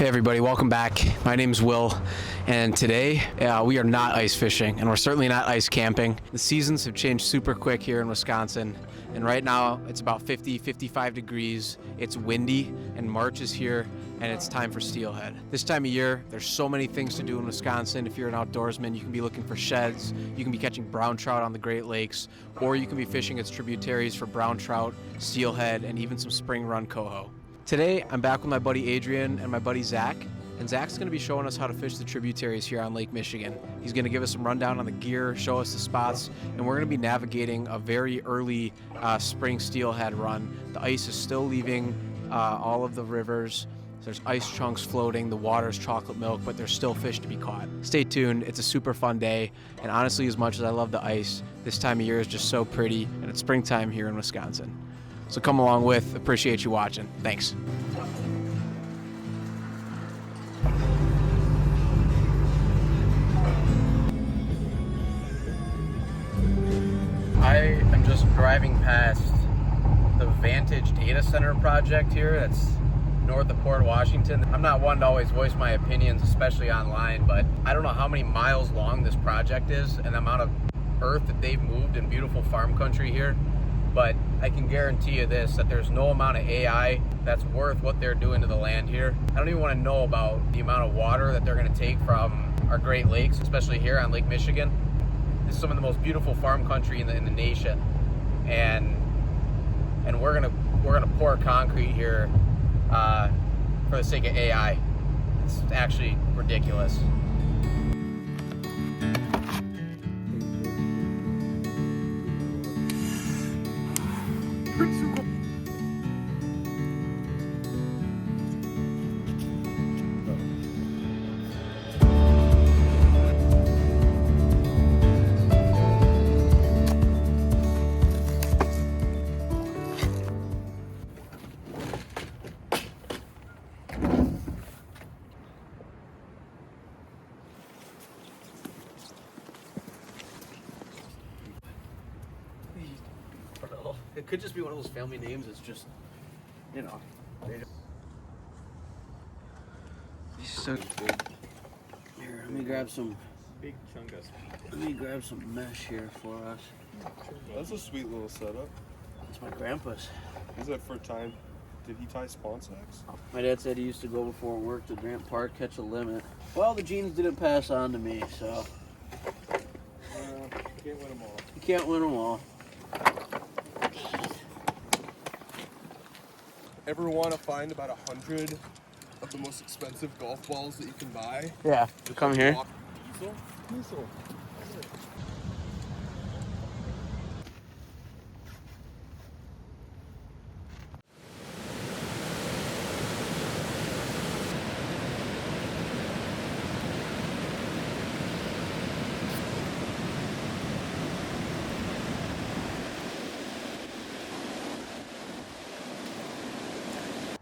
Hey everybody, welcome back. My name's Will, and today we are not ice fishing, and we're certainly not ice camping. The seasons have changed super quick here in Wisconsin, and right now it's about 55 degrees. It's windy, and March is here, and it's time for steelhead. This time of year, there's so many things to do in Wisconsin. If you're an outdoorsman, you can be looking for sheds, you can be catching brown trout on the Great Lakes, or you can be fishing its tributaries for brown trout, steelhead, and even some spring run coho. Today, I'm back with my buddy Adrian and my buddy Zach, and Zach's going to be showing us how to fish the tributaries here on Lake Michigan. He's going to give us some rundown on the gear, show us the spots, and we're going to be navigating a very early spring steelhead run. The ice is still leaving all of the rivers. There's ice chunks floating, the water's chocolate milk, but there's still fish to be caught. Stay tuned, it's a super fun day, and honestly, as much as I love the ice, this time of year is just so pretty, and it's springtime here in Wisconsin. So come along with, appreciate you watching. Thanks. I am just driving past the Vantage Data Center project here that's north of Port Washington. I'm not one to always voice my opinions, especially online, but I don't know how many miles long this project is and the amount of earth that they've moved in beautiful farm country here. But I can guarantee you this, that there's no amount of AI that's worth what they're doing to the land here. I don't even want to know about the amount of water that they're going to take from our Great Lakes, especially here on Lake Michigan. This is some of the most beautiful farm country in the nation, and we're gonna pour concrete here for the sake of AI. It's actually ridiculous. It could just be one of those family names. It's just, you know. He's so good. Here, let me grab some. Big chungus. Let me grab some mesh here for us. That's a sweet little setup. It's my grandpa's. Is that for time? Did he tie spawn sacks? My dad said he used to go before work to Grant Park, catch a limit. Well, the genes didn't pass on to me, so. You can't win them all. You can't win them all. Ever want to find about 100 of the most expensive golf balls that you can buy? Yeah, come here. Diesel.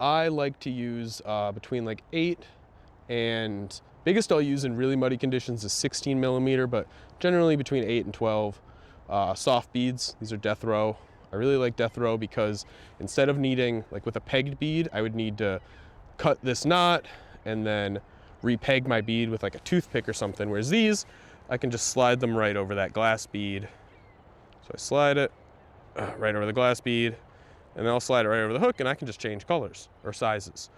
I like to use between like 8 and biggest I'll use in really muddy conditions is 16 millimeter, but generally between 8 and 12. Soft beads, these are death row. I really like death row because instead of needing, like with a pegged bead, I would need to cut this knot and then repeg my bead with like a toothpick or something, whereas these, I can just slide them right over that glass bead. So I slide it right over the glass bead, and then I'll slide it right over the hook, and I can just change colors or sizes,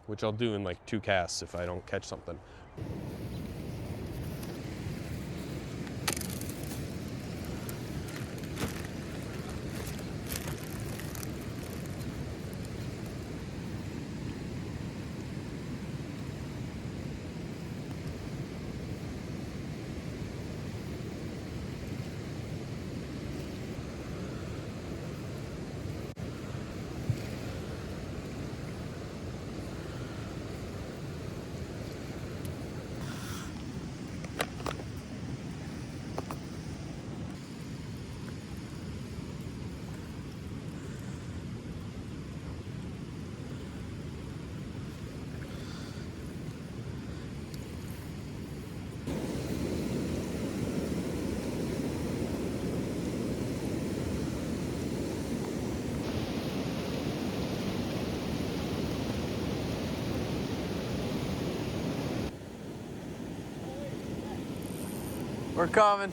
which I'll do in like 2 casts if I don't catch something. We're coming.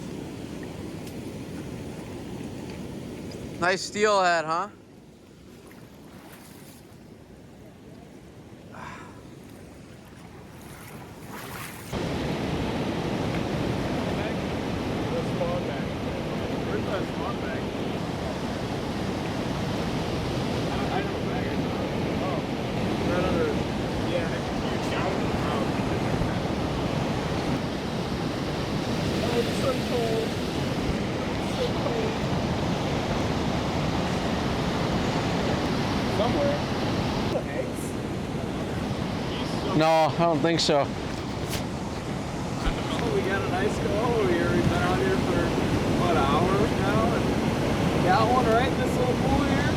Nice steelhead, huh? No, I don't think so. Oh, we got a nice Coho here. We've been out here for about an hour now, and got one right in this little pool here.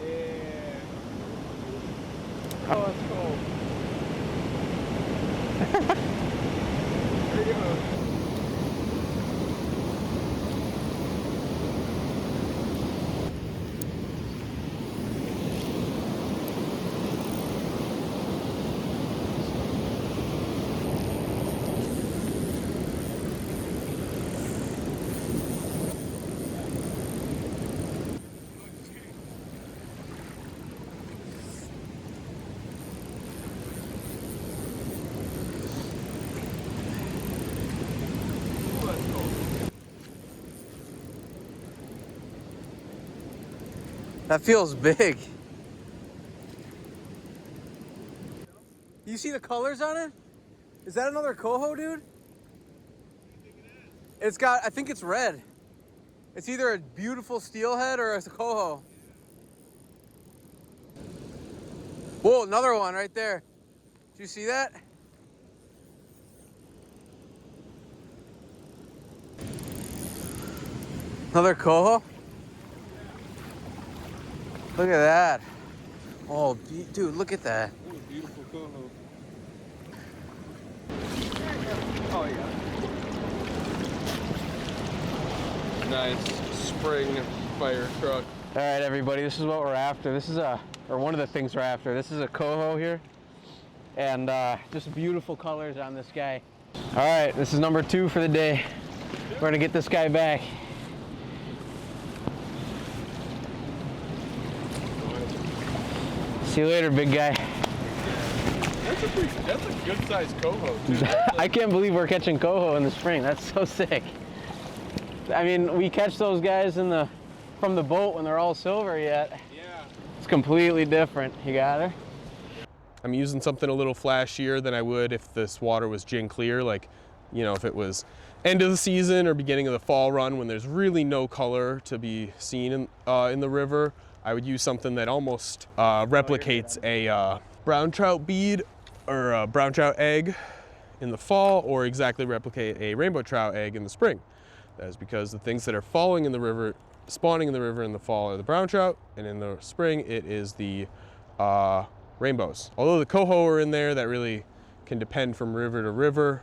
Yeah. Oh, that's cool. There you go. That feels big. You see the colors on it? Is that another Coho, dude? It's got, I think it's red. It's either a beautiful steelhead or a Coho. Whoa, another one right there. Did you see that? Another Coho? Look at that. Oh, dude, look at that. What a beautiful Coho. Oh, yeah. Nice spring fire truck. All right, everybody, this is what we're after. This is one of the things we're after. This is a Coho here. And just beautiful colors on this guy. All right, this is number 2 for the day. We're gonna get this guy back. See you later, big guy. That's a good sized Coho, too. I can't believe we're catching Coho in the spring. That's so sick. I mean, we catch those guys from the boat when they're all silver yet. Yeah. It's completely different. You got her? I'm using something a little flashier than I would if this water was gin clear, like, you know, if it was end of the season or beginning of the fall run when there's really no color to be seen in the river. I would use something that almost replicates a brown trout bead or a brown trout egg in the fall, or exactly replicate a rainbow trout egg in the spring. That is because the things that are falling in the river, spawning in the river in the fall are the brown trout, and in the spring it is the rainbows. Although the Coho are in there, that really can depend from river to river.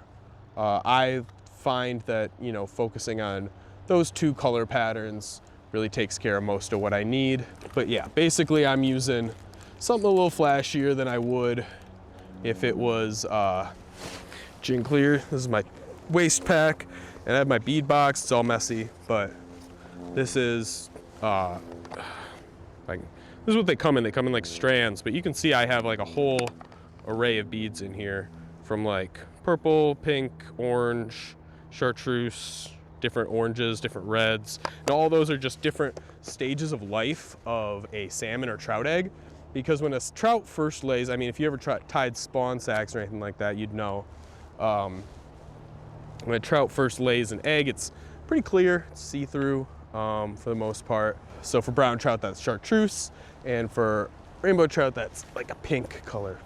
I find that, you know, focusing on those 2 color patterns really takes care of most of what I need. But yeah, basically I'm using something a little flashier than I would if it was gin clear. This is my waste pack, and I have my bead box. It's all messy, but this is like, this is what they come in. They come in like strands, but you can see I have like a whole array of beads in here, from like purple, pink, orange, chartreuse, different oranges, different reds, and all those are just different stages of life of a salmon or trout egg. Because when a trout first lays, I mean, if you ever tied spawn sacks or anything like that, you'd know. When a trout first lays an egg, it's pretty clear, it's see-through for the most part. So for brown trout, that's chartreuse, and for rainbow trout, that's like a pink color.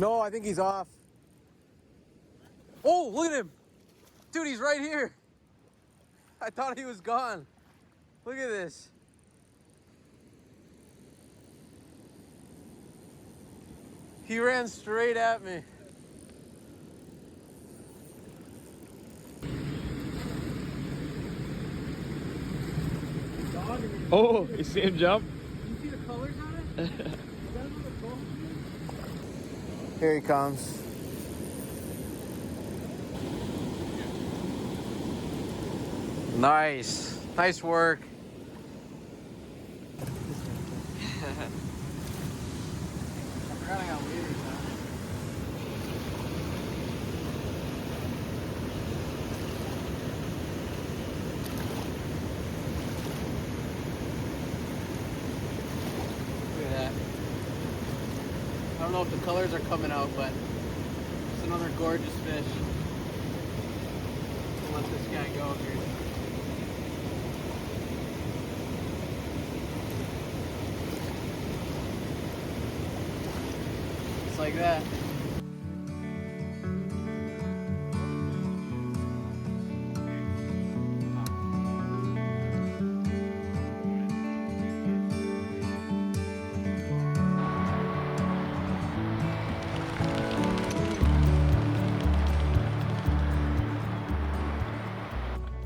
No, I think he's off. Oh, look at him. Dude, he's right here. I thought he was gone. Look at this. He ran straight at me. Oh, you see him jump? You see the colors on it? Here he comes. Nice. Nice work. I'm running out leaders now. Look at that. I don't know if the colors are coming out, but it's another gorgeous fish. I'll let this guy go here. Just like that.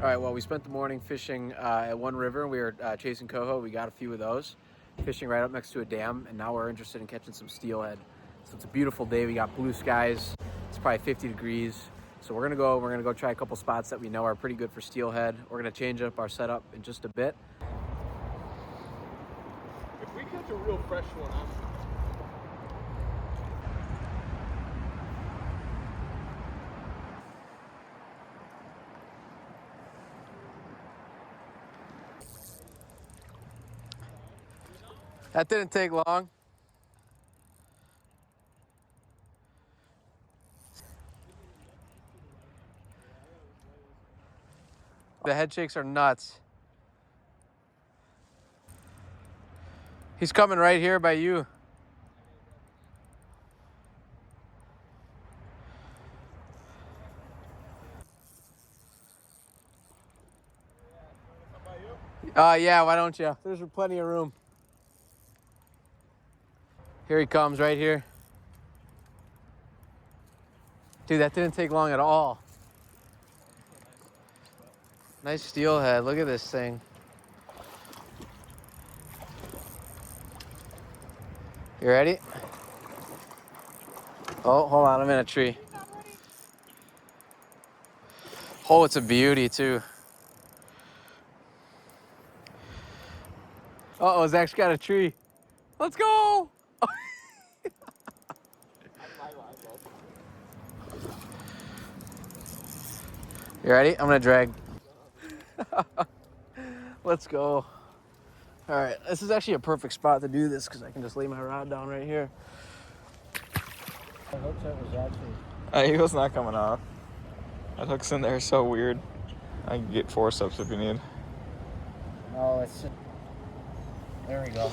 All right, well, we spent the morning fishing at one river. We were chasing coho. We got a few of those, fishing right up next to a dam, and now we're interested in catching some steelhead. So it's a beautiful day. We got blue skies. It's probably 50 degrees. So we're gonna go try a couple spots that we know are pretty good for steelhead. We're gonna change up our setup in just a bit. If we catch a real fresh one, That didn't take long. The head shakes are nuts. He's coming right here by you. Yeah, why don't you? There's plenty of room. Here he comes right here. Dude, that didn't take long at all. Nice steelhead. Look at this thing. You ready? Oh, hold on. I'm in a tree. Oh, it's a beauty too. Uh-oh, Zach's got a tree. Let's go! You ready? I'm gonna drag. Let's go. All right, this is actually a perfect spot to do this because I can just lay my rod down right here. He was not coming off. That hook's in there so weird. I can get forceps if you need. No, it's just... There we go.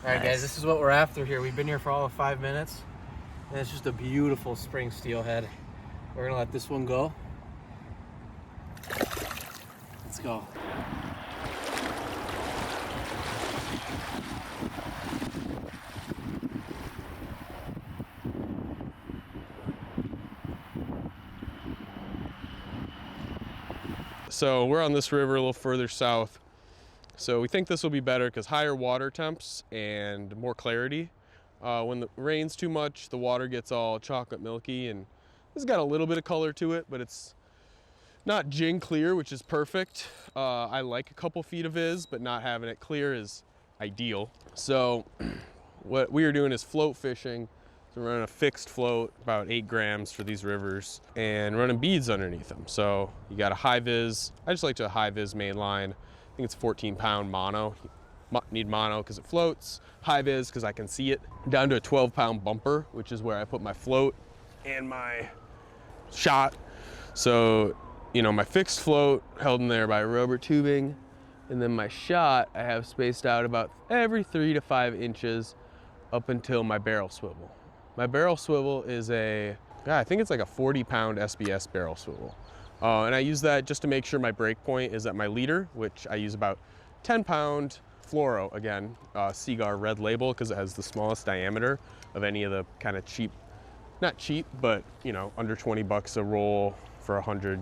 All right, guys, this is what we're after here. We've been here for all of 5 minutes, and it's just a beautiful spring steelhead. We're gonna let this one go. Let's go. So we're on this river a little further south. So we think this will be better because higher water temps and more clarity. When it rains too much, the water gets all chocolate milky, and this has got a little bit of color to it, but it's not gin clear, which is perfect. I like a couple feet of viz, but not having it clear is ideal. So what we are doing is float fishing. So we're running a fixed float, about 8 grams for these rivers, and running beads underneath them. So you got a high vis. I just like to high vis main line. I think it's 14-pound mono. Need mono because it floats. High vis because I can see it. Down to a 12-pound bumper, which is where I put my float and my shot. So, you know, my fixed float held in there by rubber tubing, and then my shot I have spaced out about every 3 to 5 inches up until my barrel swivel. My barrel swivel is I think it's like a 40-pound SBS barrel swivel. And I use that just to make sure my break point is at my leader, which I use about 10-pound fluoro, again, Seagar red label, because it has the smallest diameter of any of the kind of cheap, not cheap, but you know, under 20 bucks a roll for 100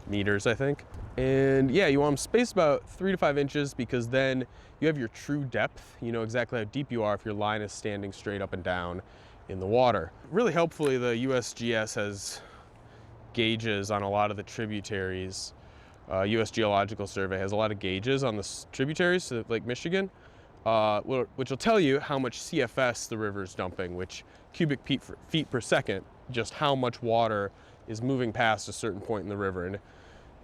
meters, I think. And yeah, you want them spaced about 3 to 5 inches, because then you have your true depth. You know exactly how deep you are if your line is standing straight up and down in the water. Really helpfully, the USGS has gauges on a lot of the tributaries. US Geological Survey has a lot of gauges on the tributaries to Lake Michigan, which will tell you how much CFS the river is dumping, which cubic feet per second, just how much water is moving past a certain point in the river. And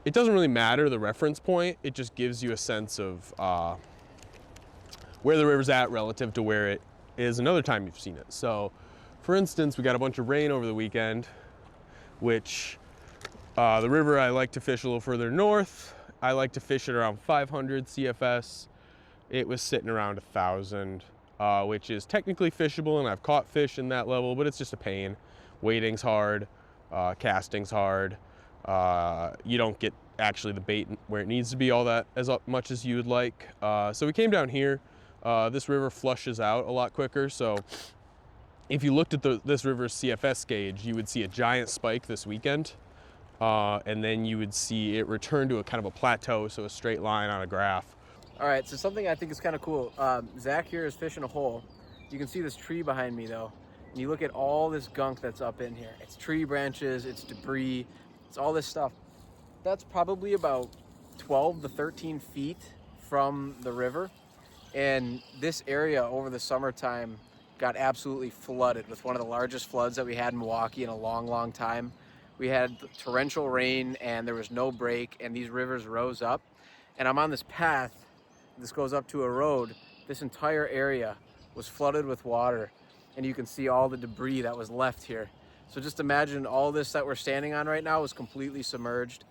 it doesn't really matter the reference point, it just gives you a sense of where the river's at relative to where it is another time you've seen it. So for instance, we got a bunch of rain over the weekend, which the river I like to fish a little further north. I like to fish it around 500 CFS. It was sitting around 1,000, which is technically fishable, and I've caught fish in that level, but it's just a pain. Wading's hard, casting's hard. You don't get actually the bait where it needs to be all that as much as you would like. So we came down here. This river flushes out a lot quicker, so if you looked at this river's CFS gauge, you would see a giant spike this weekend, and then you would see it return to a kind of a plateau, so a straight line on a graph. All right, so something I think is kind of cool. Zach here is fishing a hole. You can see this tree behind me though, and you look at all this gunk that's up in here. It's tree branches, it's debris, it's all this stuff. That's probably about 12 to 13 feet from the river. And this area over the summertime got absolutely flooded with one of the largest floods that we had in Milwaukee in a long, long time. We had torrential rain and there was no break, and these rivers rose up. And I'm on this path, this goes up to a road. This entire area was flooded with water, and you can see all the debris that was left here. So just imagine all this that we're standing on right now was completely submerged.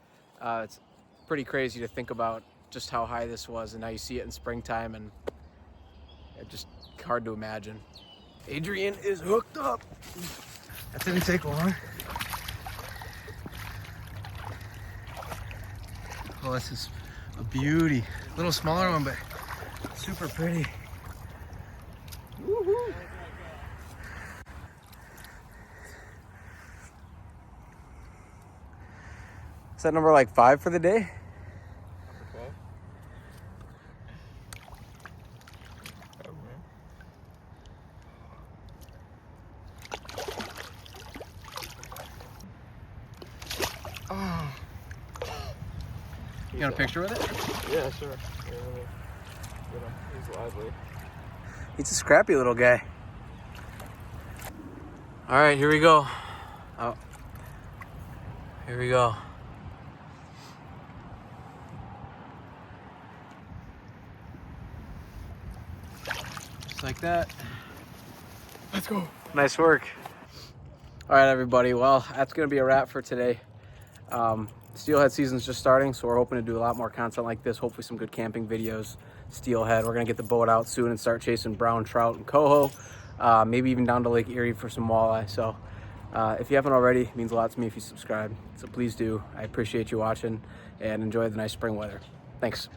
It's pretty crazy to think about just how high this was, and now you see it in springtime, and it's just hard to imagine. Adrian is hooked up. That didn't take long. Oh, this is a beauty. A little smaller one, but super pretty. Woohoo! Is that number like 5 for the day? Oh. You got a picture with it? Yeah, sure. He's lively. He's a scrappy little guy. All right, here we go. Oh, here we go. Just like that. Let's go. Nice work. All right, everybody. Well, that's going to be a wrap for today. Steelhead season's just starting, so we're hoping to do a lot more content like this. Hopefully some good camping videos. Steelhead. We're going to get the boat out soon and start chasing brown trout and coho. Maybe even down to Lake Erie for some walleye. So if you haven't already, it means a lot to me if you subscribe. So please do. I appreciate you watching and enjoy the nice spring weather. Thanks.